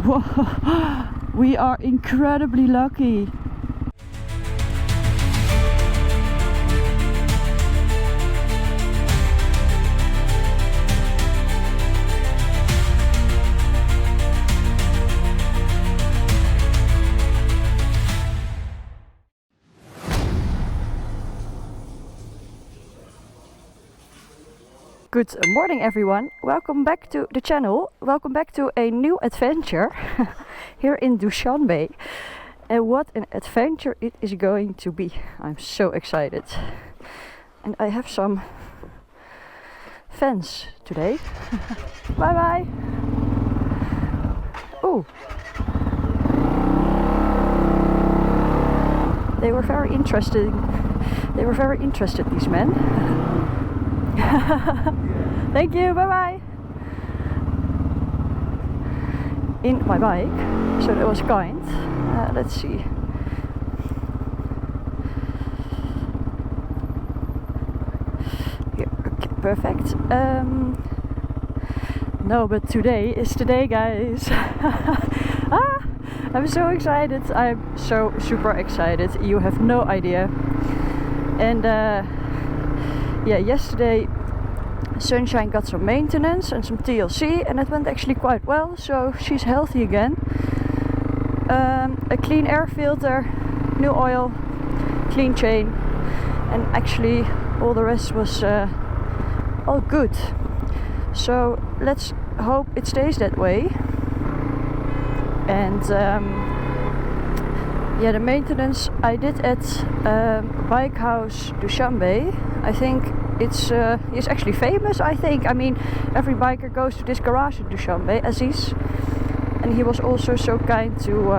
Whoa, we are incredibly lucky. Good morning everyone, welcome back to the channel, welcome back to a new adventure here in Dushanbe. And what an adventure it is going to be. I'm so excited. And I have some fans today. Bye bye! Oh! They were very interested, these men. Thank you, bye bye. In my bike, so that was kind. Let's see. Here, okay, perfect. No, but today is the day, guys. I'm so excited. I'm so super excited. You have no idea. And yeah, yesterday Sunshine got some maintenance and some TLC, and it went actually quite well, so she's healthy again. A clean air filter, new oil, clean chain, and actually all the rest was all good. So let's hope it stays that way. And yeah, the maintenance I did at Bike House Dushanbe. I think it's actually famous. I mean, every biker goes to this garage in Dushanbe, Aziz, and he was also so kind to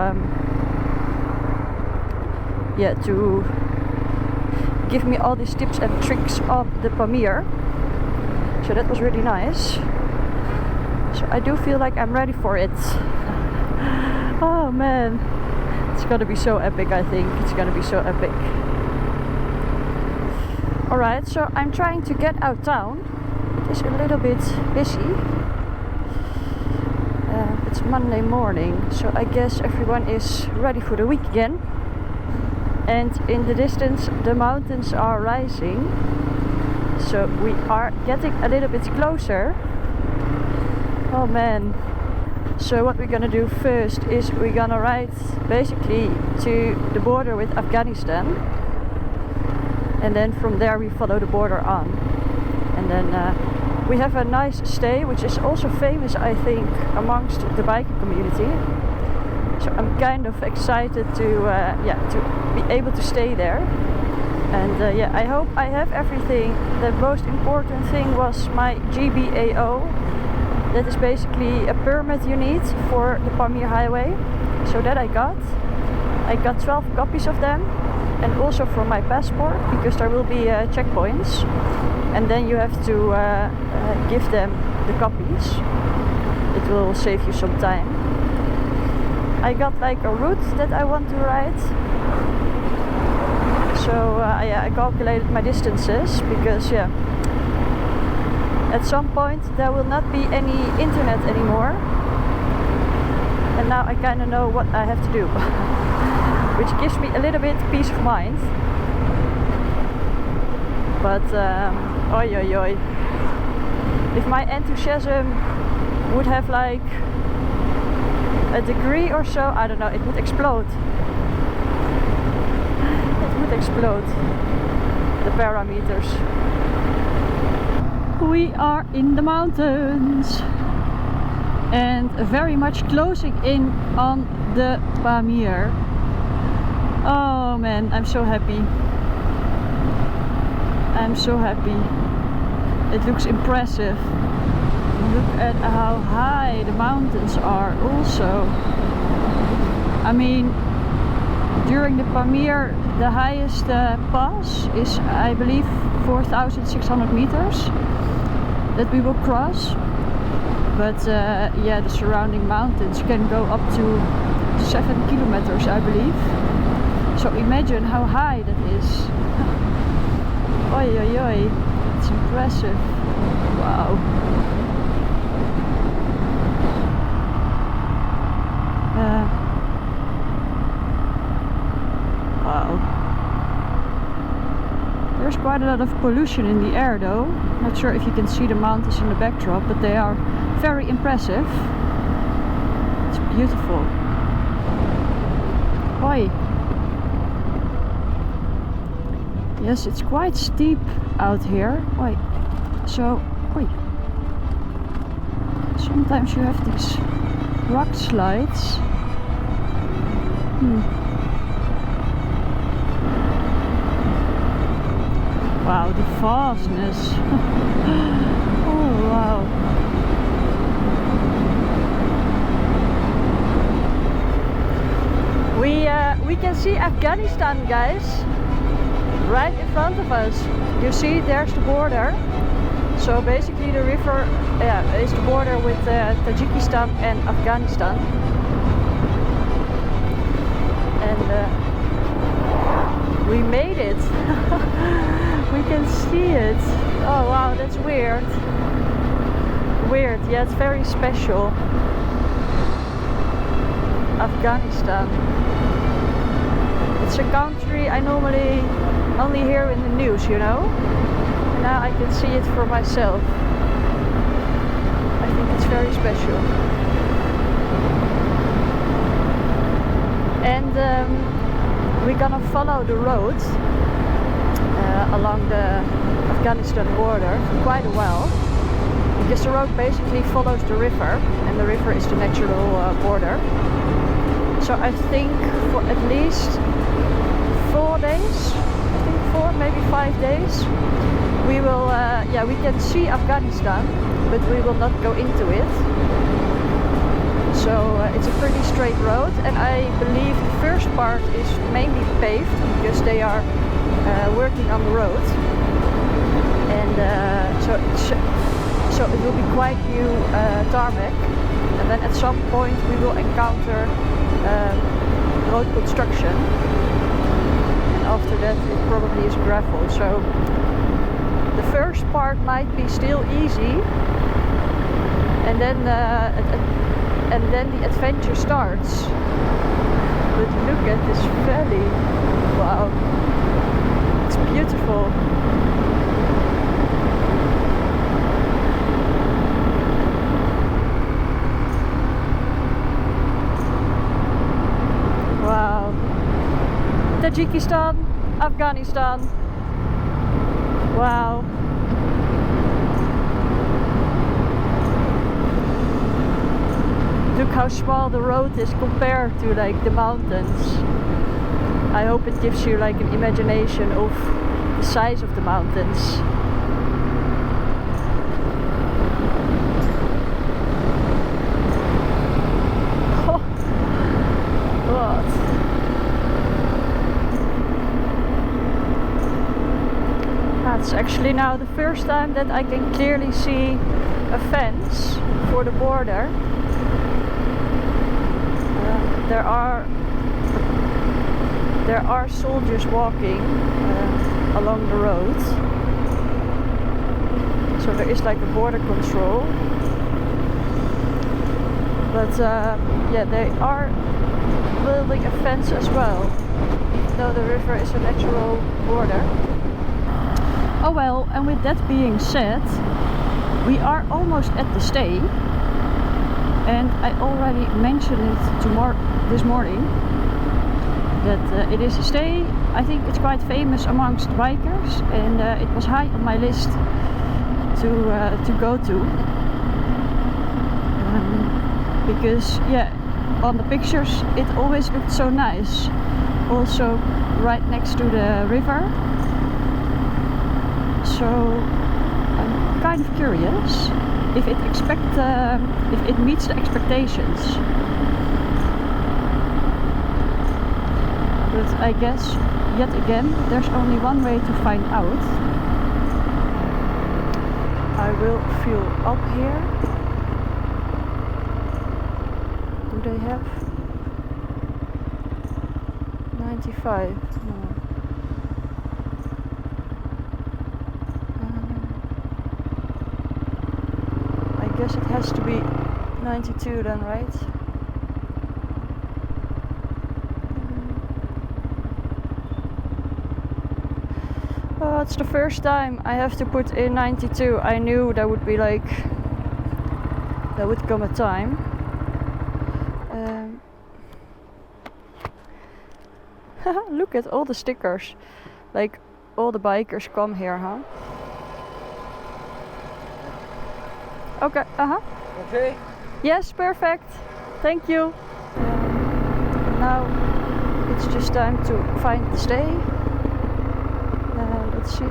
yeah, to give me all these tips and tricks of the Pamir. So that was really nice. So I do feel like I'm ready for it. Oh man, it's gonna be so epic. I think it's gonna be so epic. Alright, so I'm trying to get out town. It is a little bit busy. It's Monday morning, so I guess everyone is ready for the week again. And in the distance the mountains are rising, so we are getting a little bit closer. Oh man. So what we're gonna do first is we're gonna ride basically to the border with Afghanistan. And then from there we follow the border on, and then we have a nice stay, which is also famous, I think, amongst the biking community. So I'm kind of excited to yeah, to be able to stay there. And yeah, I hope I have everything. The most important thing was my GBAO. That is basically a permit you need for the Pamir Highway. So that I got 12 copies of them. And also for my passport, because there will be checkpoints, and then you have to give them the copies. It will save you some time. I got like a route that I want to ride, so yeah, I calculated my distances, because yeah, at some point there will not be any internet anymore, and now I kind of know what I have to do. Which gives me a little bit peace of mind. But oi oi oi, if my enthusiasm would have like a degree or so, I don't know, it would explode. It would explode, the parameters. We are in the mountains and very much closing in on the Pamir. Oh man, I'm so happy. I'm so happy. It looks impressive. Look at how high the mountains are also. I mean, during the Pamir, the highest pass is, I believe, 4,600 meters that we will cross. But yeah, the surrounding mountains can go up to 7 kilometers, I believe. So imagine how high that is. Oi oi oi, it's impressive. Wow. quite a lot of pollution in the air though. Not sure if you can see the mountains in the backdrop, but they are very impressive. It's beautiful. Oi. Yes, it's quite steep out here. Oi. So, oi. Sometimes you have these rock slides. Wow, the vastness. Oh wow. We can see Afghanistan, guys, right in front of us. You see, there's the border. So basically the river is the border with Tajikistan and Afghanistan. And we made it. We can see it. Oh wow, that's weird. Weird, yeah, it's very special. Afghanistan. It's a country I normally only hear in the news, you know? And now I can see it for myself. I think it's very special. And we're gonna follow the road along the Afghanistan border for quite a while, because the road basically follows the river, and the river is the natural border. So I think for at least 4 days, I think 4, maybe 5 days, we will, we can see Afghanistan, but we will not go into it. So it's a pretty straight road, and I believe the first part is mainly paved because they are working on the road, and so it will be quite new tarmac, and then at some point we will encounter road construction, and after that it probably is gravel. So the first part might be still easy, and then the adventure starts. But look at this valley. Wow, it's beautiful. Wow. Tajikistan, Afghanistan. Wow. Look how small the road is compared to like the mountains. I hope it gives you like an imagination of the size of the mountains. Oh, what? That's actually now the first time that I can clearly see a fence for the border. There are soldiers walking along the road, so there is like a border control. But yeah, they are building a fence as well, even though the river is a natural border. Oh well, and with that being said, we are almost at the stay. And I already mentioned it this morning that it is a stay. I think it's quite famous amongst bikers, and it was high on my list to go to, because yeah, on the pictures it always looked so nice. Also right next to the river. So I'm kind of curious if it meets the expectations. But I guess yet again there's only one way to find out. I will fuel up here. Do they have 95? No. I guess it has to be 92 then, right? it's the first time I have to put in 92. I knew there would be like, there would come a time. Look at all the stickers. Like all the bikers come here, huh? Okay, Okay. Yes, perfect. Thank you. Now it's just time to find the stay. Let's see.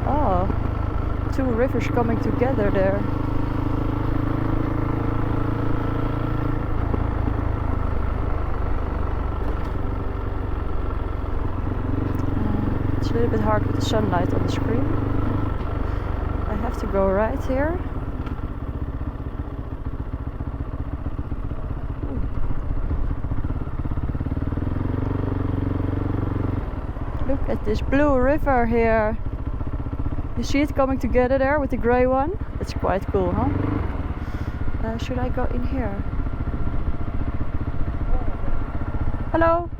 Oh, two rivers coming together there. It's a little bit hard with the sunlight on the screen. I have to go right here. Look at this blue river here. You see it coming together there with the grey one? It's quite cool, huh? Should I go in here? Hello?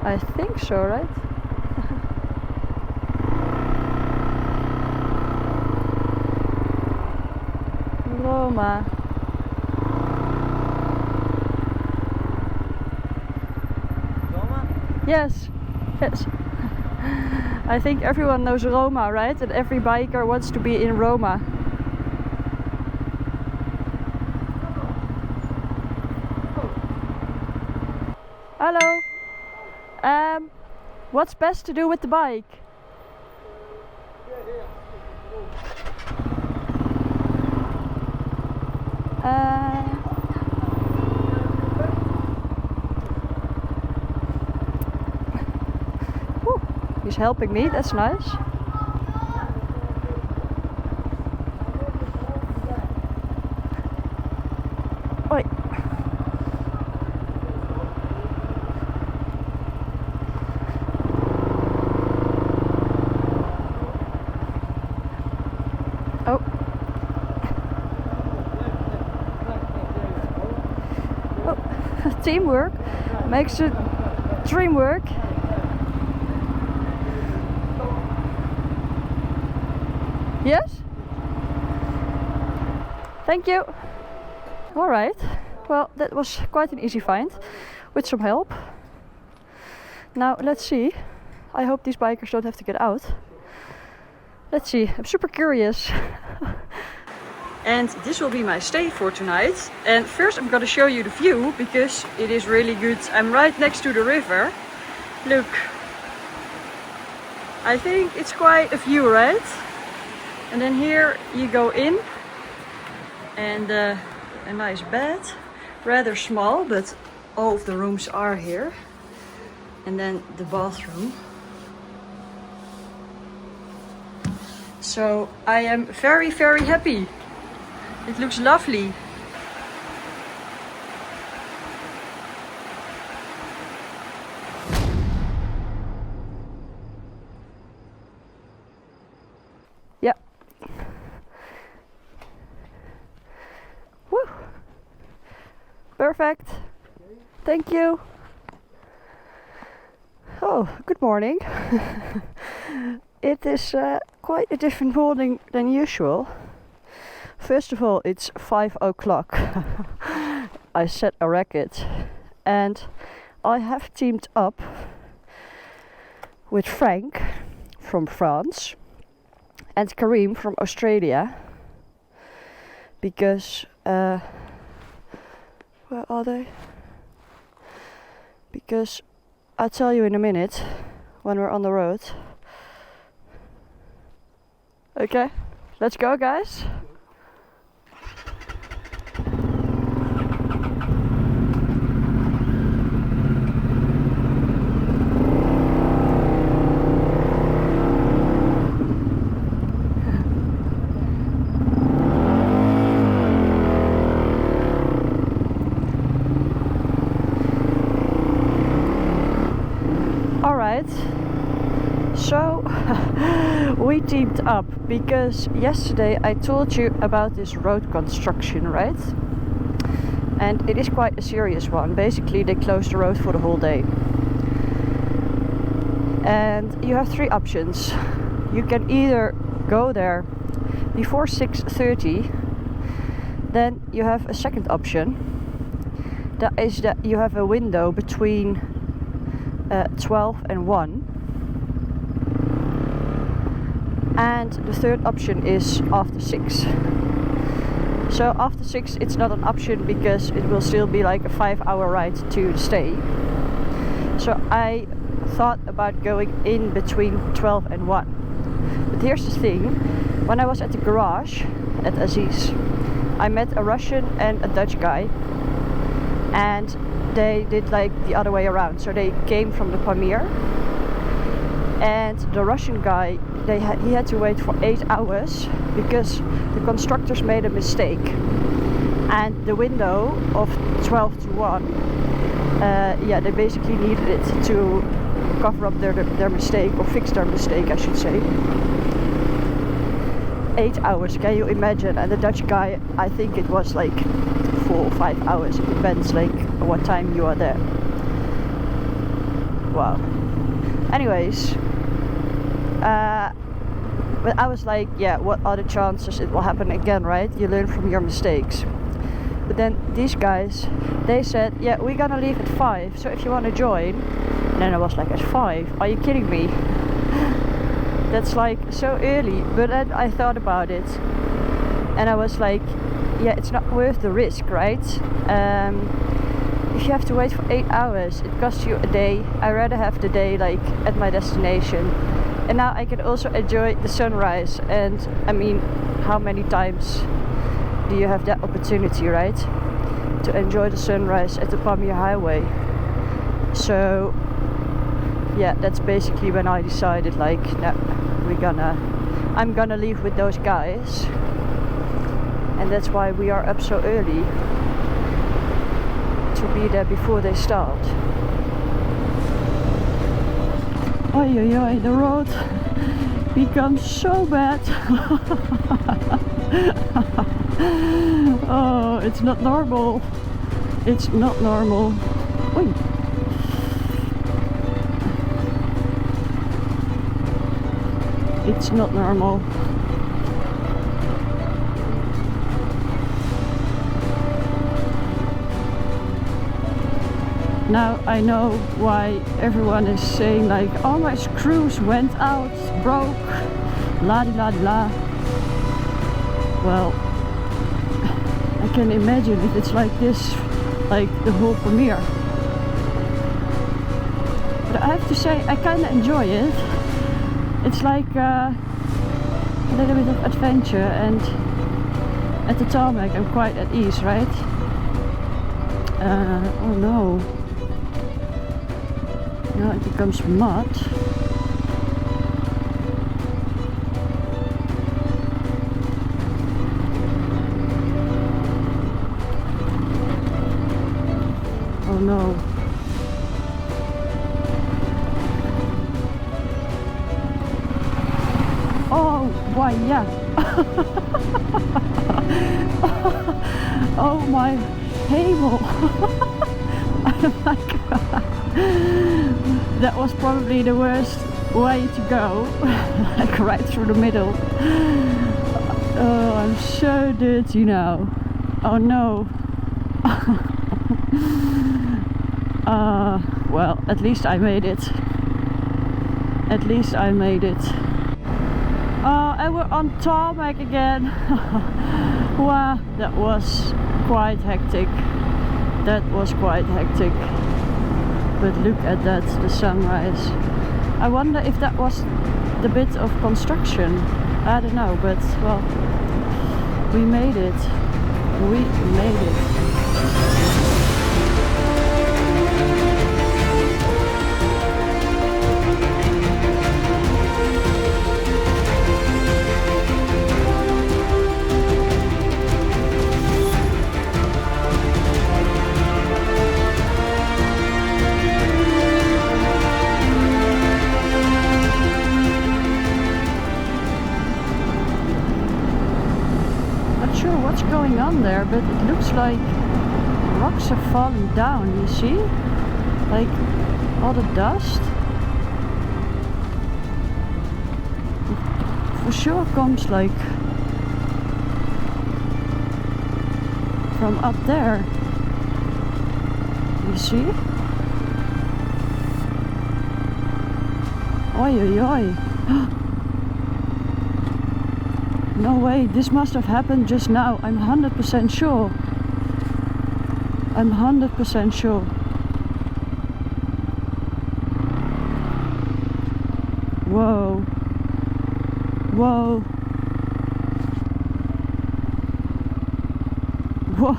I think so, right? Roma. Yes, yes. I think everyone knows Roma, right? And every biker wants to be in Roma. Hello. What's best to do with the bike? He's helping me, that's nice. Oi. Oh. Oh. Teamwork makes the dream work. Yes? Thank you. Alright. Well, that was quite an easy find with some help. Now, let's see. I hope these bikers don't have to get out. Let's see. I'm super curious. And this will be my stay for tonight. And first I'm going to show you the view because it is really good. I'm right next to the river. Look. I think it's quite a view, right? And then here you go in, and a nice bed, rather small, but all of the rooms are here. And then the bathroom. So I am very, very happy. It looks lovely. Yeah. Woo. Perfect. Thank you. Oh, good morning. It is quite a different morning than usual. First of all, it's 5 o'clock. I set a racket and I have teamed up with Frank from France and Karim from Australia because where are they? Because I'll tell you in a minute when we're on the road. Okay, let's go, guys. So we teamed up because yesterday I told you about this road construction, right? and it is quite a serious one. Basically, they close the road for the whole day. And you have three options. You can either go there before 6:30. Then you have a second option. That is that you have a window between 12 and 1. And the third option is after 6. So after 6 it's not an option because it will still be like a 5-hour ride to stay. So I thought about going in between 12 and 1. But here's the thing. When I was at the garage at Aziz, I met a Russian and a Dutch guy, and they did like the other way around. So they came from the Pamir, and the Russian guy, he had to wait for 8 hours because the constructors made a mistake, and the window of 12 to 1, yeah, they basically needed it to cover up their mistake, or fix their mistake, I should say. 8 hours, can you imagine? And the Dutch guy, I think it was like 4 or 5 hours. It depends like what time you are there. Wow. Anyways, but I was like, yeah, what are the chances it will happen again, right? You learn from your mistakes. But then these guys, they said, yeah, we're gonna leave at 5, so if you want to join. And then I was like, at 5? Are you kidding me? That's like so early. But then I thought about it, and I was like, yeah, it's not worth the risk, right? If you have to wait for 8 hours, it costs you a day. I'd rather have the day like at my destination, and now I can also enjoy the sunrise. And I mean, how many times do you have that opportunity, right, to enjoy the sunrise at the Pamir Highway? So yeah, that's basically when I decided like, no, I'm gonna leave with those guys, and that's why we are up so early, to be there before they start. Oi, oi, oi, the road becomes so bad. Oh, it's not normal. It's not normal. Oi. It's not normal. Now I know why everyone is saying like, oh, my screws went out, broke, la di la di la. Well, I can imagine if it's like this, like the whole Pamir. But I have to say, I kind of enjoy it. It's like a little bit of adventure, and at the tarmac I'm quite at ease, right? Oh no. Now it becomes mud. Oh no. Oh, why, yeah. Oh my hemel. I'm like, that was probably the worst way to go. Like right through the middle. Oh, I'm so dirty now. Oh no. Well, at least I made it. At least I made it. And we're on tarmac again. Wow, that was quite hectic. That was quite hectic. But look at that, the sunrise. I wonder if that was the bit of construction. I don't know, but well, we made it. We made it. Going on there, but it looks like rocks are falling down, you see? Like all the dust. For sure comes like from up there. You see? Oi oi oi. No way, this must have happened just now. I'm 100% sure. I'm 100% sure. Whoa. Whoa. Whoa.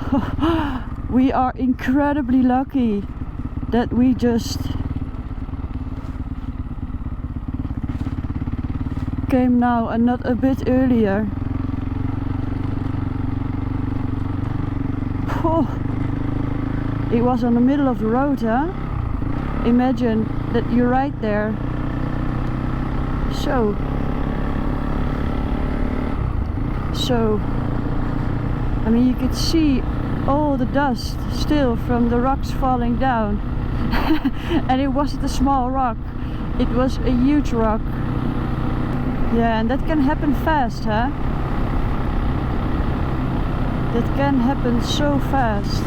We are incredibly lucky that we just came now and not a bit earlier. Oh, it was on the middle of the road, huh? Imagine that you're right there. So, I mean, you could see all the dust still from the rocks falling down. And it wasn't a small rock, it was a huge rock. Yeah, and that can happen fast, huh? That can happen so fast.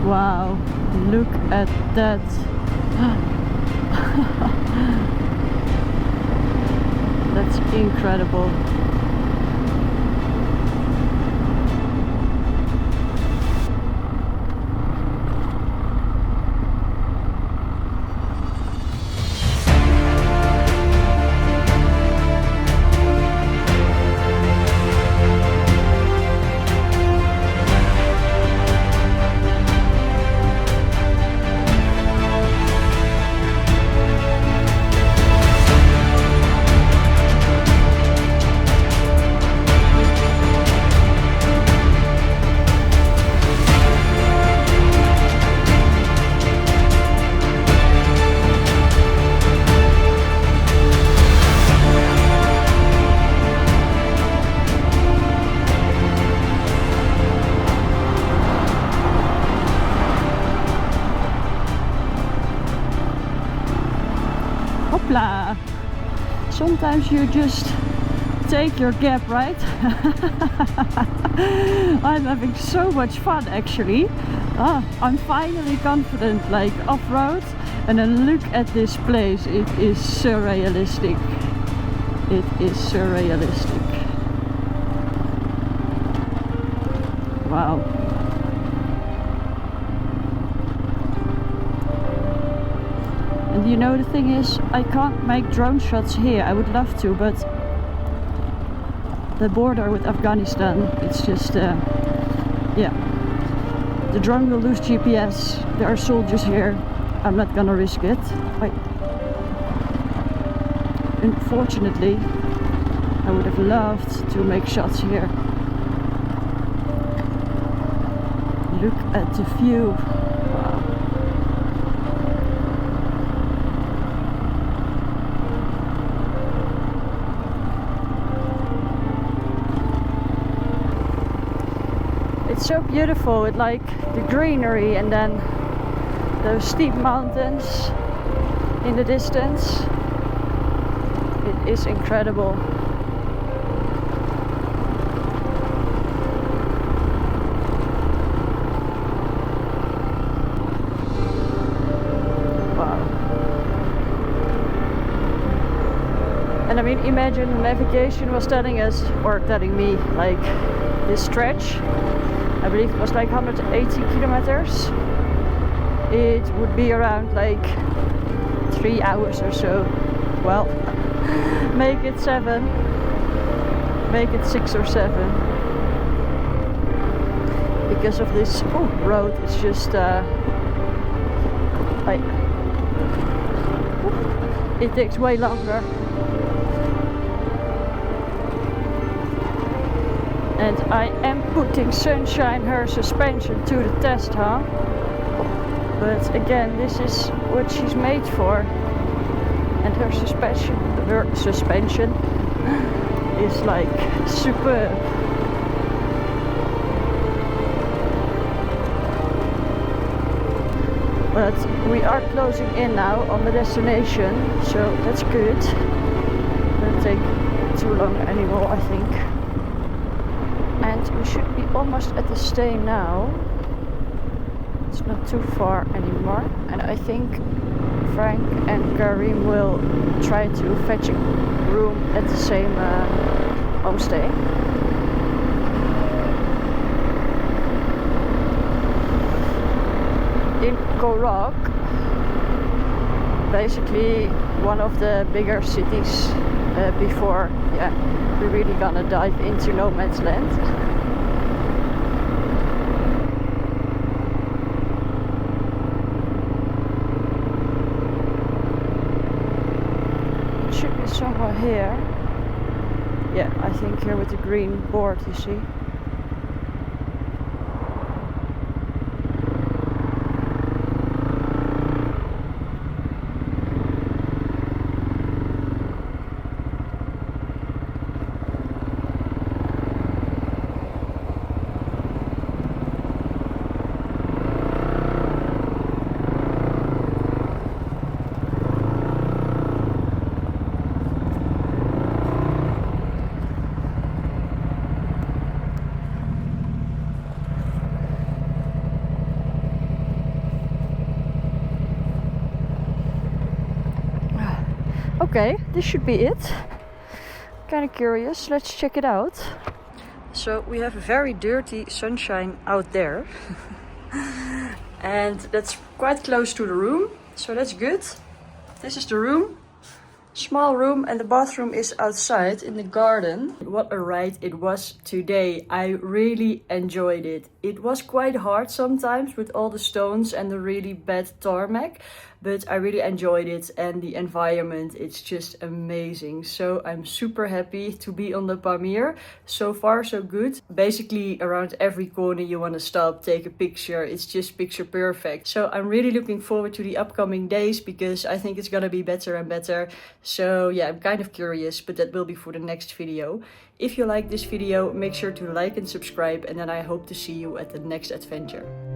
Wow, look at that. That's incredible. Hopla! Sometimes you just take your gap, right? I'm having so much fun actually. I'm finally confident, like off-road, and then look at this place. It is surrealistic. It is surrealistic. Wow. And you know, the thing is, I can't make drone shots here. I would love to, but the border with Afghanistan, it's just yeah, the drone will lose GPS. There are soldiers here. I'm not gonna risk it. Wait. Unfortunately, I would have loved to make shots here. Look at the view. Wow. It's so beautiful with like the greenery and then those steep mountains in the distance. It is incredible. Wow. And I mean, imagine the navigation was telling us, or telling me, like this stretch, I believe it was like 180 kilometers. It would be around like 3 hours or so. Well, make it 7, make it 6 or 7, because of this road. It's just like it takes way longer. And I am putting Sunshine, her suspension, to the test, huh? But again, this is what she's made for. And her suspension is like superb. But we are closing in now on the destination, so that's good. Won't take too long anymore, I think. And we should be almost at the stay now. It's not too far anymore. And I think Frank and Karim will try to fetch a room at the same homestay. In Korak, basically one of the bigger cities before we're really gonna dive into no man's land. It should be somewhere here. Yeah, I think here with the green board, you see. Okay, this should be it. Kind of curious, let's check it out. So we have very dirty sunshine out there. And that's quite close to the room, so that's good. This is the room. Small room, and the bathroom is outside in the garden. What a ride it was today. I really enjoyed it. It was quite hard sometimes with all the stones and the really bad tarmac, but I really enjoyed it, and the environment, it's just amazing. So I'm super happy to be on the Pamir. So far so good. Basically around every corner you want to stop, take a picture. It's just picture perfect. So I'm really looking forward to the upcoming days, because I think it's gonna be better and better. So yeah, I'm kind of curious, but that will be for the next video. If you like this video, make sure to like and subscribe, and then I hope to see you at the next adventure.